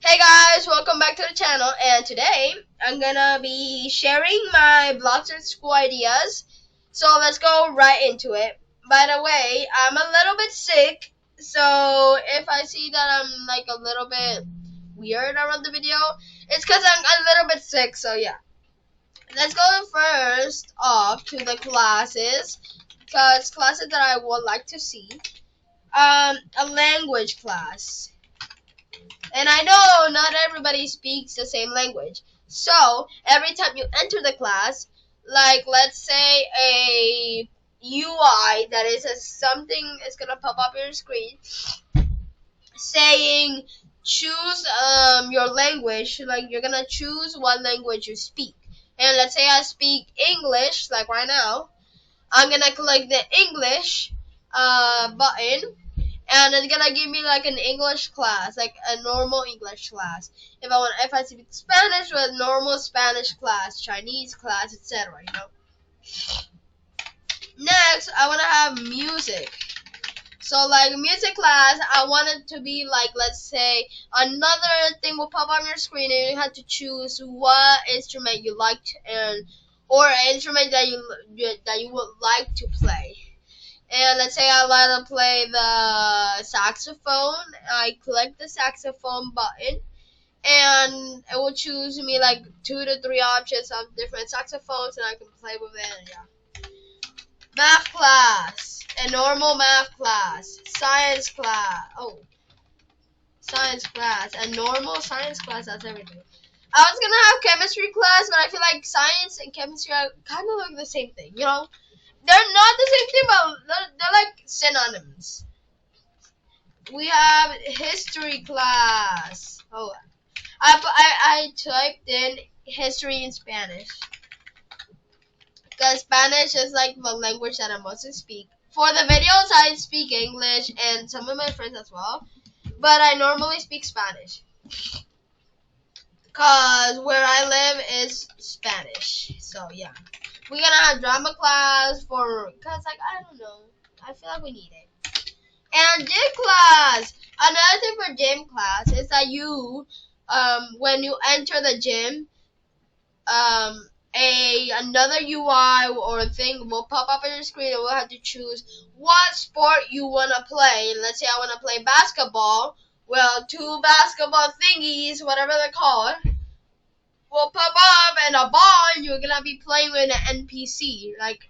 Hey guys, welcome back to the channel, and today I'm gonna be sharing my Bloxburg school ideas. So let's go right into it. By the way, I'm a little bit sick, so if I see that I'm like a little bit weird around the video, it's because I'm a little bit sick, so yeah. Let's go first off to the classes, because classes that I would like to see. A language class. And I know not everybody speaks the same language. So every time you enter the class, like let's say a UI that is something is gonna pop up on your screen saying choose your language, like you're gonna choose what language you speak. And let's say I speak English, like right now, I'm gonna click the English button, and it's gonna give me like an English class, like a normal English class. If I speak Spanish, with normal Spanish class, Chinese class, etc. You know. Next, I wanna have music. So like music class, I want it to be like, let's say another thing will pop on your screen, and you have to choose what instrument you like or an instrument that you would like to play. And let's say I like to play the saxophone. I click the saxophone button, and it will choose me like 2 to 3 options of different saxophones, and I can play with it. And yeah. Math class, a normal math class, science class. Oh, science class, a normal science class. That's everything. I was gonna have chemistry class, but I feel like science and chemistry are kind of like the same thing, you know. They're not the same thing, but they're like synonyms. We have history class. Oh, I typed in history in Spanish, because Spanish is like the language that I mostly speak. For the videos, I speak English and some of my friends as well, but I normally speak Spanish, because where I live is Spanish. So yeah. We're gonna have drama class cause like, I don't know, I feel like we need it. And gym class. Another thing for gym class is that when you enter the gym, another UI or thing will pop up on your screen, and we'll have to choose what sport you wanna play. Let's say I wanna play basketball. Well, 2 basketball thingies, whatever they're called, will pop up, and a ball, and you're gonna be playing with an NPC, like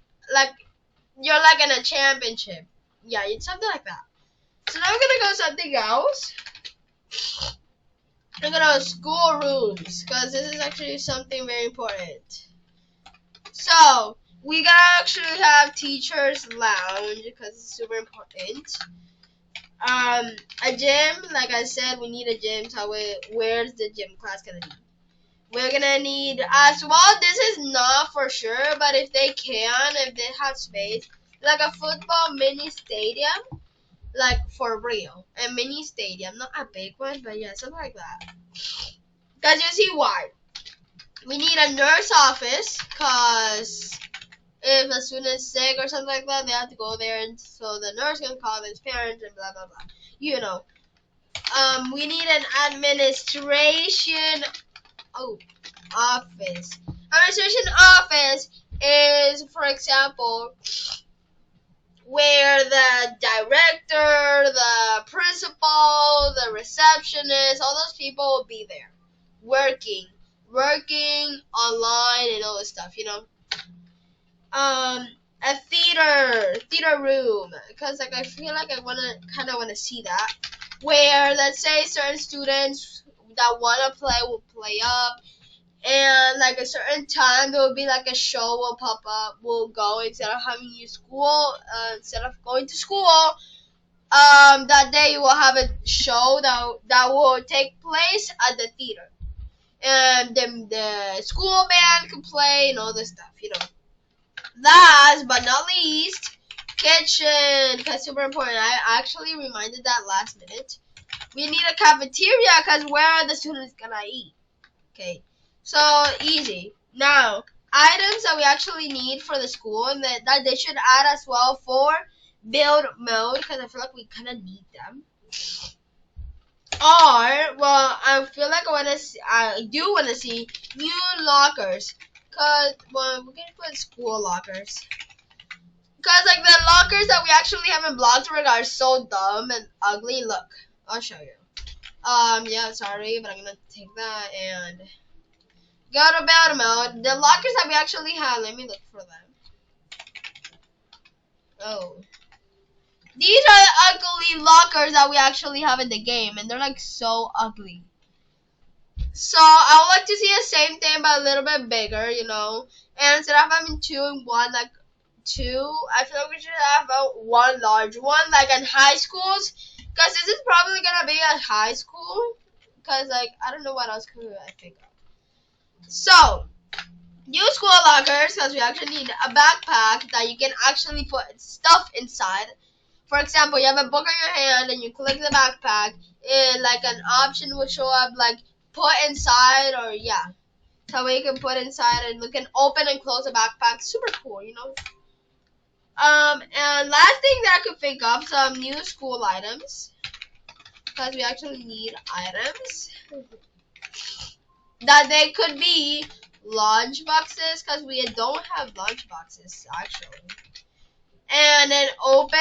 you're like in a championship. Yeah, it's something like that. So now we're gonna go something else. I'm gonna go school rooms, because this is actually something very important. So we gotta actually have teachers lounge, because it's super important. A gym, like I said, we need a gym. So where's the gym class gonna be? We're gonna need as well. This is not for sure, but if they have space, like a football mini stadium, like for real, a mini stadium, not a big one, but yeah, something like that. Cause you see why? We need a nurse office, cause if a student is sick or something like that, they have to go there, and so the nurse can call his parents and blah blah blah. You know. We need an administration. Oh, office. Administration office is, for example, where the director, the principal, the receptionist, all those people will be there, working online and all this stuff, you know. A theater room, because like I feel like I kind of wanna see that, where let's say certain students that wanna play will play up, and like a certain time there will be like a show will pop up. We'll go instead of instead of going to school. That day you will have a show that will take place at the theater, and then the school band can play and all this stuff. You know. Last but not least, kitchen, because super important. I actually reminded that last minute. We need a cafeteria, because where are the students gonna eat? Okay. So easy. Now, items that we actually need for the school, and that they should add as well for build mode, because I feel like we kind of need them. Or, well, I feel like I do wanna see new lockers. Cause, well, we're gonna put school lockers. Cause like the lockers that we actually have in Bloxburg are so dumb and ugly. Look, I'll show you. Yeah, sorry, but I'm gonna take that and go to build mode. The lockers that we actually have, let me look for them. Oh. These are the ugly lockers that we actually have in the game, and they're like so ugly. So I would like to see the same thing, but a little bit bigger, you know. And instead of having two and one, like two, I feel like we should have one large one, like in high schools. Cause this is probably gonna be a high school. Cause like I don't know what else could I think of. So new school lockers, cause we actually need a backpack that you can actually put stuff inside. For example, you have a book in your hand and you click the backpack, and like an option will show up like put inside, or yeah, so you can put inside and we can open and close the backpack. Super cool, you know. And last thing that I could think of, some new school items, because we actually need items that they could be lunch boxes, because we don't have lunch boxes actually. And then open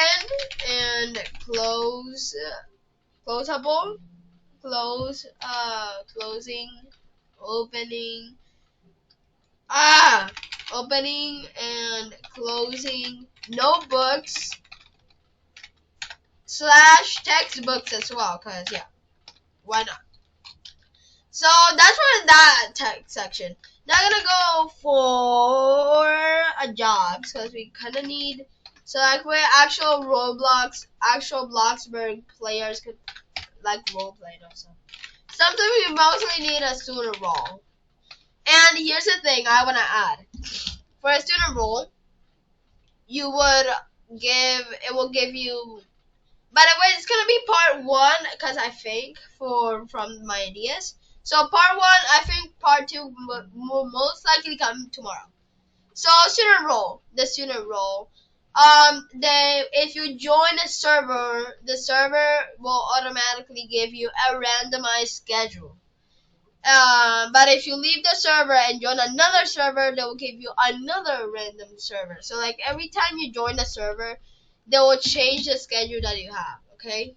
and close, closable, closing, opening, opening and closing notebooks / textbooks as well, cause yeah, why not? So that's for that text section. Now I'm gonna go for a jobs, cause we kind of need. So like where actual Bloxburg players could like roleplay and also. Something we mostly need a student role. And here's the thing I wanna add. For a student role, you would it will give you. By the way, it's gonna be part 1, cause I think from my ideas. So part 1, I think part 2 will most likely come tomorrow. So the student role. If you join the server will automatically give you a randomized schedule. But if you leave the server and join another server, they will give you another random server. So like every time you join the server, they will change the schedule that you have. Okay.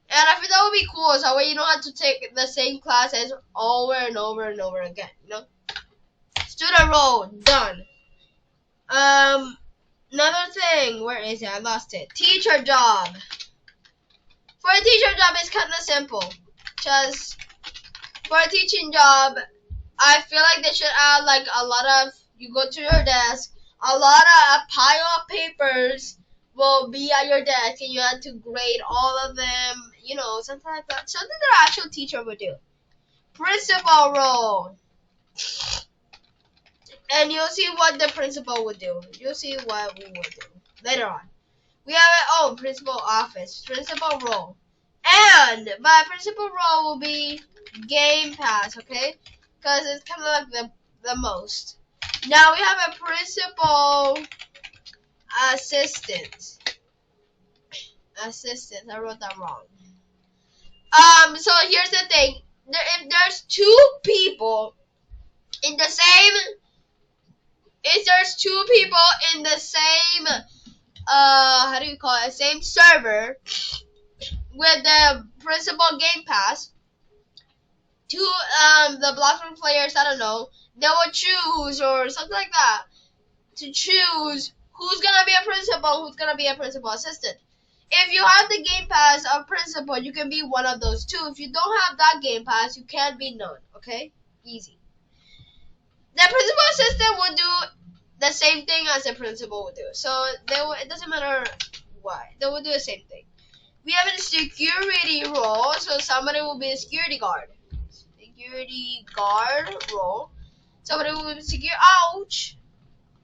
And I think that would be cool. So that way you don't have to take the same classes over and over and over again. You know. Student role done. Another thing, where is it? I lost it. Teacher job. For a teacher job, it's kind of simple. Just for a teaching job, I feel like they should add like a lot of. You go to your desk, a pile of papers will be at your desk, and you have to grade all of them. You know, something like that. Something that an actual teacher would do. Principal role. And you'll see what the principal would do. You'll see what we would do later on. We have principal office, principal role. And my principal role will be Game Pass, okay? Because it's kind of like the most. Now we have a principal assistant. I wrote that wrong. So here's the thing. If there's 2 people in the same, how do you call it? Same server with the principal Game Pass, the Bloxburg players, I don't know, they will choose or something like that to choose who's gonna be a principal, who's gonna be a principal assistant. If you have the Game Pass of principal, you can be one of those 2. If you don't have that Game Pass, you can't be none. Okay, easy. The principal assistant would do the same thing as the principal would do. So it doesn't matter what, they will do the same thing. We have a security role, so somebody will be a security guard. Security guard role. Somebody will be ouch.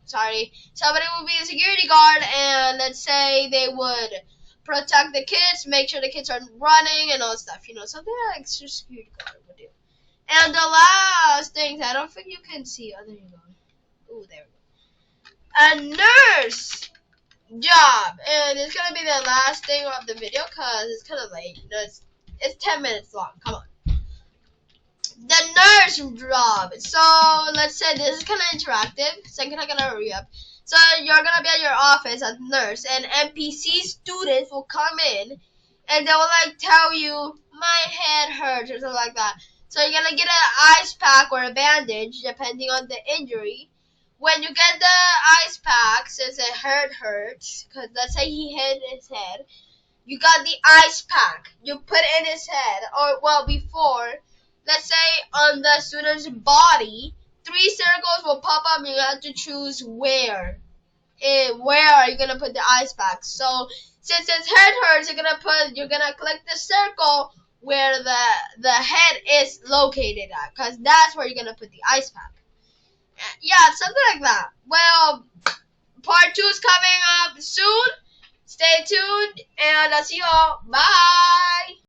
Sorry. Somebody will be a security guard, and let's say they would protect the kids, make sure the kids are running and all stuff. You know, something like security guard would do. And the last thing, I don't think you can see. Oh, there you go. Ooh, there we go. A nurse job, and it's gonna be the last thing of the video because it's kind of late. You know, It's 10 minutes long. Come on. The nurse job. So let's say this is kind of interactive. So I'm gonna hurry up. So you're gonna be at your office as nurse, and NPC students will come in, and they will like tell you my head hurts or something like that. So you're gonna get an ice pack or a bandage depending on the injury. When you get the ice pack, since it hurts, because let's say he hit his head, you got the ice pack. You put it in his head, or well, before, let's say on the student's body, 3 circles will pop up, and you have to choose where. Where are you gonna put the ice pack? So since his head hurts, you're gonna click the circle where the head is located at, cause that's where you're gonna put the ice pack. Yeah, something like that. Well, part 2 is coming up soon. Stay tuned, and I'll see you all. Bye.